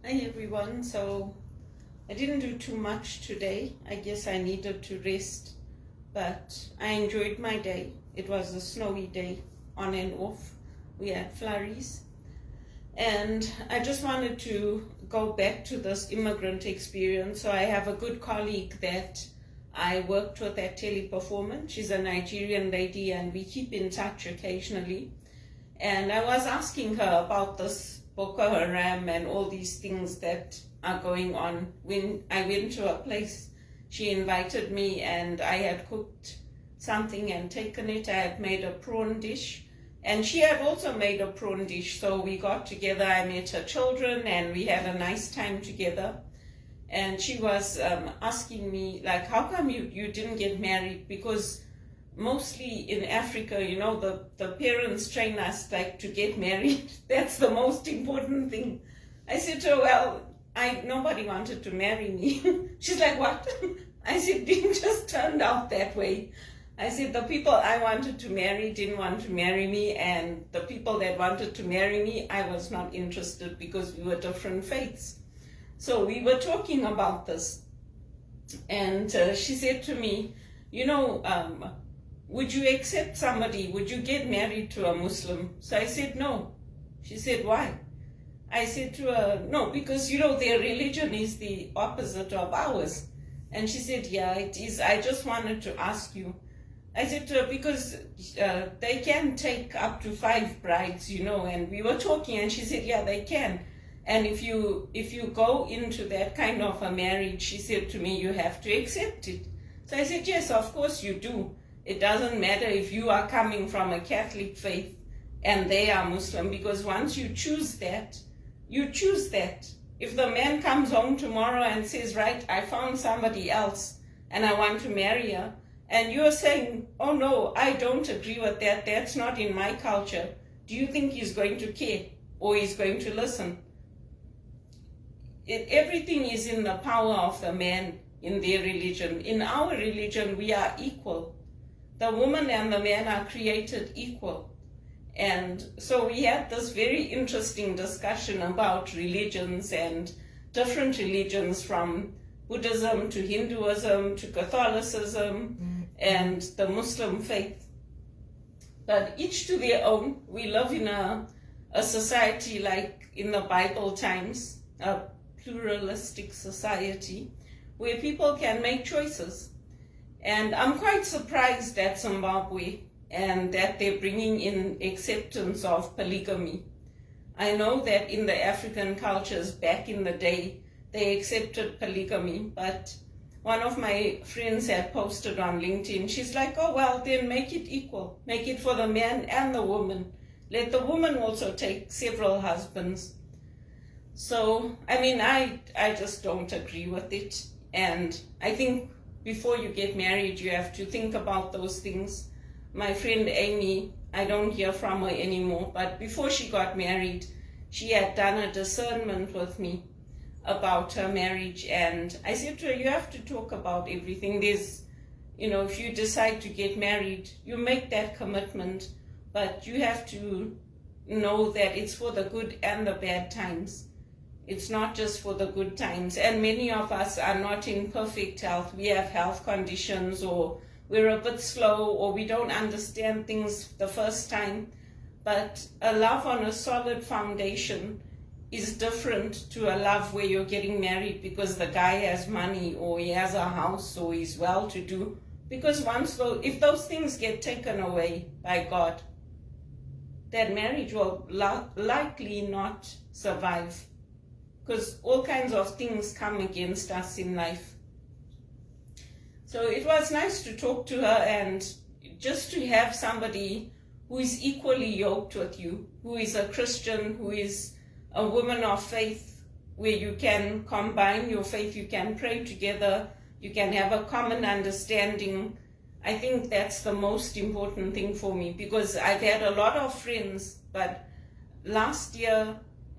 Hi everyone. So I didn't do too much today. I guess I needed to rest, but I enjoyed my day. It was a snowy day, on and off. We had flurries. And I just wanted to go back to this immigrant experience. So I have a good colleague that I worked with at Teleperformance. She's a Nigerian lady and we keep in touch occasionally. And I was asking her about this Boko Haram and all these things that are going on. When I went to a place, she invited me and I had cooked something and taken it. I had made a prawn dish and she had also made a prawn dish. So we got together, I met her children and we had a nice time together. And she was asking me, like, how come you didn't get married? Because mostly in Africa, the parents train us like to get married. That's the most important thing. I said to her, well, nobody wanted to marry me. She's like, what? I said, it just turned out that way. I said, the people I wanted to marry didn't want to marry me, and the people that wanted to marry me, I was not interested because we were different faiths. So we were talking about this, and she said to me, would you accept somebody? Would you get married to a Muslim? So I said, no. She said, why? I said to her, no, because, their religion is the opposite of ours. And she said, yeah, it is. I just wanted to ask you. I said to her, because they can take up to 5 brides, and we were talking and she said, yeah, they can. And if you go into that kind of a marriage, she said to me, you have to accept it. So I said, yes, of course you do. It doesn't matter if you are coming from a Catholic faith and they are Muslim, because once you choose that, you choose that. If the man comes home tomorrow and says, right, I found somebody else and I want to marry her, and you're saying, oh no, I don't agree with that, that's not in my culture, do you think he's going to care or he's going to listen? Everything is in the power of the man in their religion. In our religion, we are equal. The woman and the man are created equal. And so we had this very interesting discussion about religions and different religions, from Buddhism to Hinduism to Catholicism and the Muslim faith. But each to their own. We live in a society like in the Bible times, a pluralistic society where people can make choices. And I'm quite surprised at Zimbabwe and that they're bringing in acceptance of polygamy. I know that in the African cultures back in the day, they accepted polygamy, but one of my friends had posted on LinkedIn, she's like, oh, well, then make it equal. Make it for the man and the woman. Let the woman also take several husbands. So, I just don't agree with it. And I think before you get married, you have to think about those things. My friend Amy, I don't hear from her anymore, but before she got married, she had done a discernment with me about her marriage. And I said to her, you have to talk about everything. There's, if you decide to get married, you make that commitment, but you have to know that it's for the good and the bad times. It's not just for the good times. And many of us are not in perfect health. We have health conditions, or we're a bit slow, or we don't understand things the first time. But a love on a solid foundation is different to a love where you're getting married because the guy has money, or he has a house, or he's well-to-do. Because if those things get taken away by God, that marriage will likely not survive. Because all kinds of things come against us in life. So it was nice to talk to her and just to have somebody who is equally yoked with you, who is a Christian, who is a woman of faith, where you can combine your faith, you can pray together, you can have a common understanding. I think that's the most important thing for me, because I've had a lot of friends, but last year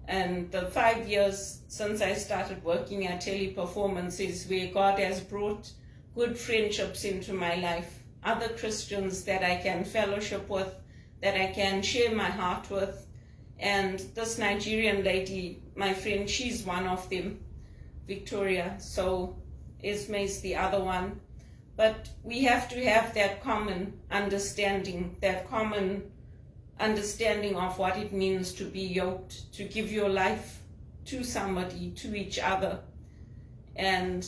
and the 5 years since I started working at Teleperformance is where God has brought good friendships into my life, other Christians that I can fellowship with, that I can share my heart with, And this Nigerian lady, my friend, she's one of them, Victoria. So Esme's the other one. But we have to have that common understanding of what it means to be yoked, to give your life to somebody, to each other. And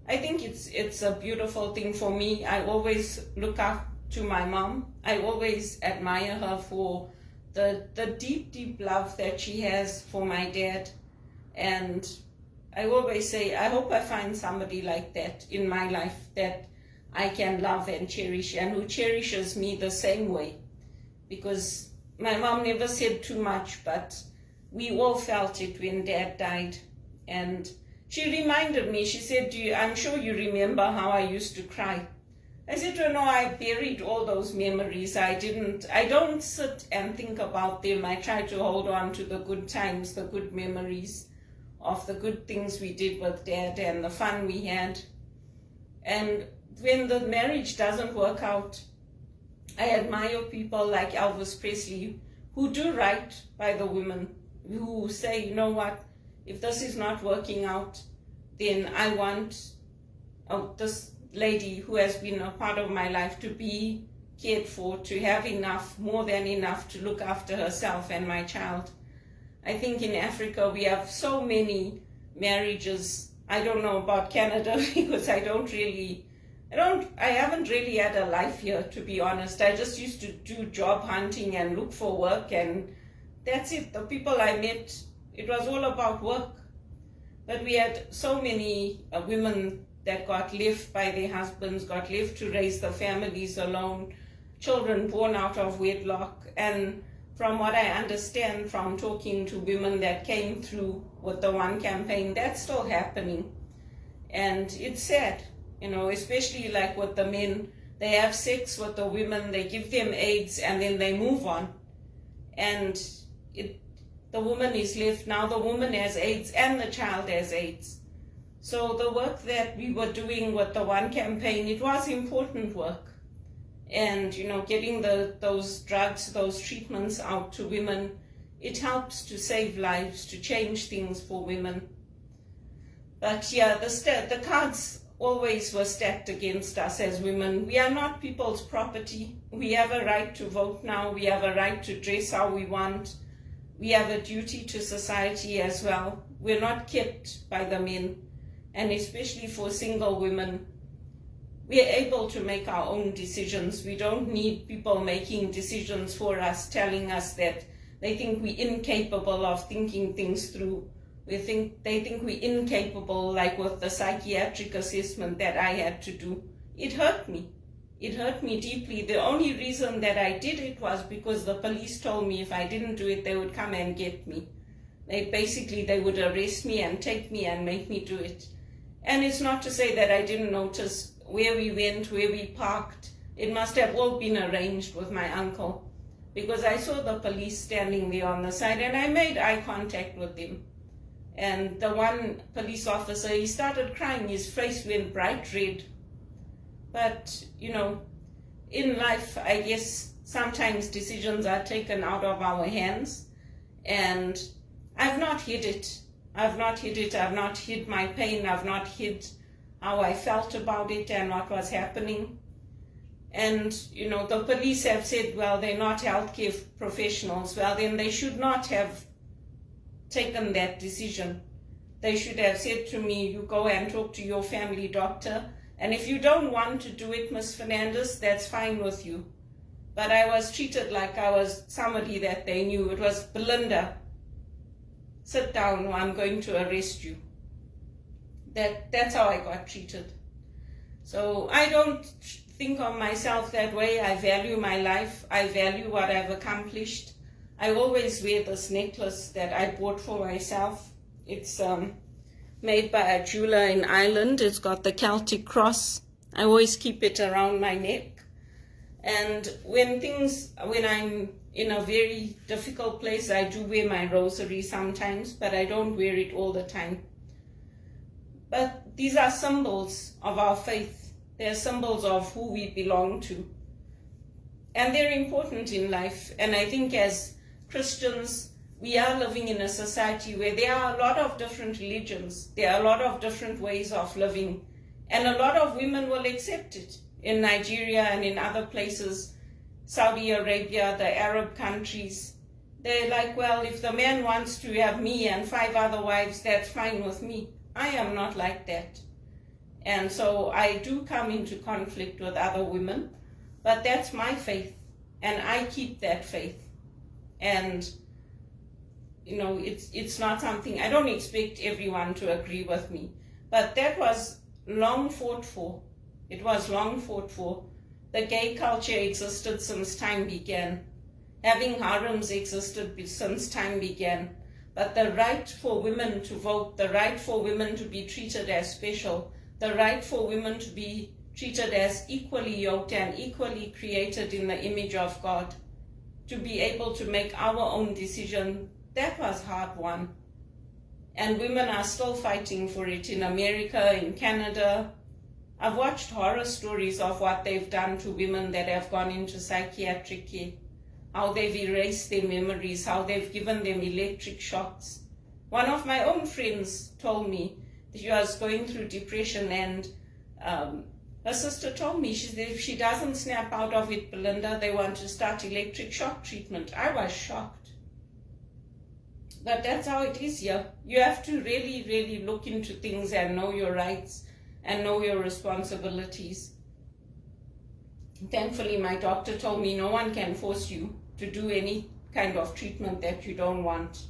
I think it's a beautiful thing for me. I always look up to my mom. I always admire her for the deep, deep love that she has for my dad. And I always say, I hope I find somebody like that in my life that I can love and cherish, and who cherishes me the same way. Because my mom never said too much, but we all felt it when Dad died. And she reminded me, she said, I'm sure you remember how I used to cry. I said, no, I buried all those memories. I don't sit and think about them. I try to hold on to the good times, the good memories of the good things we did with Dad and the fun we had. And when the marriage doesn't work out, I admire people like Elvis Presley who do right by the women, who say, you know what, if this is not working out, then I want this lady who has been a part of my life to be cared for, to have enough, more than enough, to look after herself and my child. I think in Africa we have so many marriages. I don't know about Canada because I haven't really had a life here, to be honest. I just used to do job hunting and look for work, and that's it. The people I met, it was all about work. But we had so many women that got left by their husbands, got left to raise the families alone, children born out of wedlock. And from what I understand from talking to women that came through with the One campaign, that's still happening. And it's sad. Especially like with the men, they have sex with the women, they give them AIDS, and then they move on. And the woman is left, now the woman has AIDS and the child has AIDS. So the work that we were doing with the One campaign, it was important work. And, getting those drugs, those treatments out to women, it helps to save lives, to change things for women. But yeah, the cards always were stacked against us as women. We are not people's property. We have a right to vote now. We have a right to dress how we want. We have a duty to society as well. We're not kept by the men. And especially for single women, we are able to make our own decisions. We don't need people making decisions for us, telling us that they think we're incapable of thinking things through. They think we're incapable, like with the psychiatric assessment that I had to do. It hurt me. It hurt me deeply. The only reason that I did it was because the police told me if I didn't do it, they would come and get me. They would arrest me and take me and make me do it. And it's not to say that I didn't notice where we went, where we parked. It must have all been arranged with my uncle, because I saw the police standing there on the side and I made eye contact with them. And the one police officer, he started crying, his face went bright red. But, in life, I guess sometimes decisions are taken out of our hands. And I've not hid it. I've not hid my pain. I've not hid how I felt about it and what was happening. And, the police have said, well, they're not healthcare professionals. Well, then they should not have taken that decision. They should have said to me, you go and talk to your family doctor, and if you don't want to do it, Ms. Fernandez, that's fine with you. But I was treated like I was somebody that they knew. It was, Belinda, sit down or I'm going to arrest you. That's how I got treated. So I don't think of myself that way. I value my life. I value what I've accomplished. I always wear this necklace that I bought for myself. It's made by a jeweler in Ireland. It's got the Celtic cross. I always keep it around my neck. And when I'm in a very difficult place, I do wear my rosary sometimes, but I don't wear it all the time. But these are symbols of our faith. They're symbols of who we belong to. And they're important in life. And I think as Christians, we are living in a society where there are a lot of different religions, there are a lot of different ways of living, and a lot of women will accept it. In Nigeria and in other places, Saudi Arabia, the Arab countries, they're like, well, if the man wants to have me and 5 other wives, that's fine with me. I am not like that. And so I do come into conflict with other women, but that's my faith, and I keep that faith. And it's not something, I don't expect everyone to agree with me, but that was long fought for. It was long fought for. The gay culture existed since time began. Having harems existed since time began. But the right for women to vote, the right for women to be treated as special, the right for women to be treated as equally yoked and equally created in the image of God, to be able to make our own decision, that was hard won. And women are still fighting for it in America, in Canada. I've watched horror stories of what they've done to women that have gone into psychiatric care, how they've erased their memories, how they've given them electric shocks. One of my own friends told me that she was going through depression, and her sister told me, she said, if she doesn't snap out of it, Belinda, they want to start electric shock treatment. I was shocked. But that's how it is here. You have to really, really look into things and know your rights and know your responsibilities. Thankfully, my doctor told me no one can force you to do any kind of treatment that you don't want.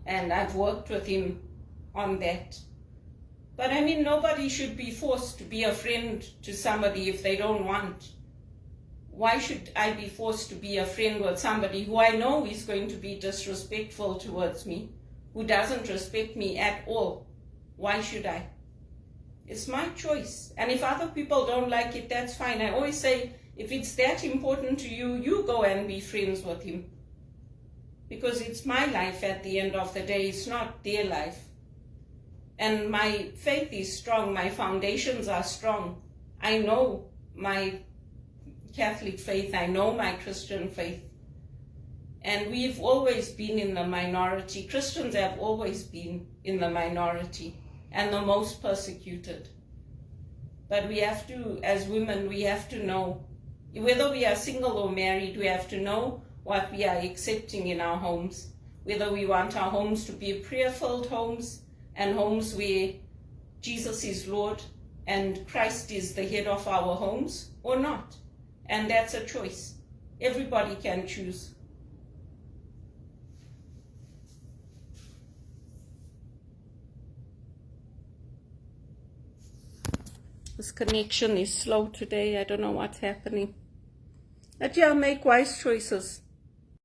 And I've worked with him on that. But I mean, nobody should be forced to be a friend to somebody if they don't want. Why should I be forced to be a friend with somebody who I know is going to be disrespectful towards me, who doesn't respect me at all? Why should I? It's my choice. And if other people don't like it, that's fine. I always say, if it's that important to you, you go and be friends with him. Because it's my life at the end of the day, it's not their life. And my faith is strong, my foundations are strong. I know my Catholic faith, I know my Christian faith. And we've always been in the minority. Christians have always been in the minority and the most persecuted. But we have to, as women, we have to know, whether we are single or married, we have to know what we are accepting in our homes. Whether we want our homes to be prayer-filled homes and homes where Jesus is Lord and Christ is the head of our homes or not. And that's a choice. Everybody can choose. This connection is slow today. I don't know what's happening. But yeah, make wise choices.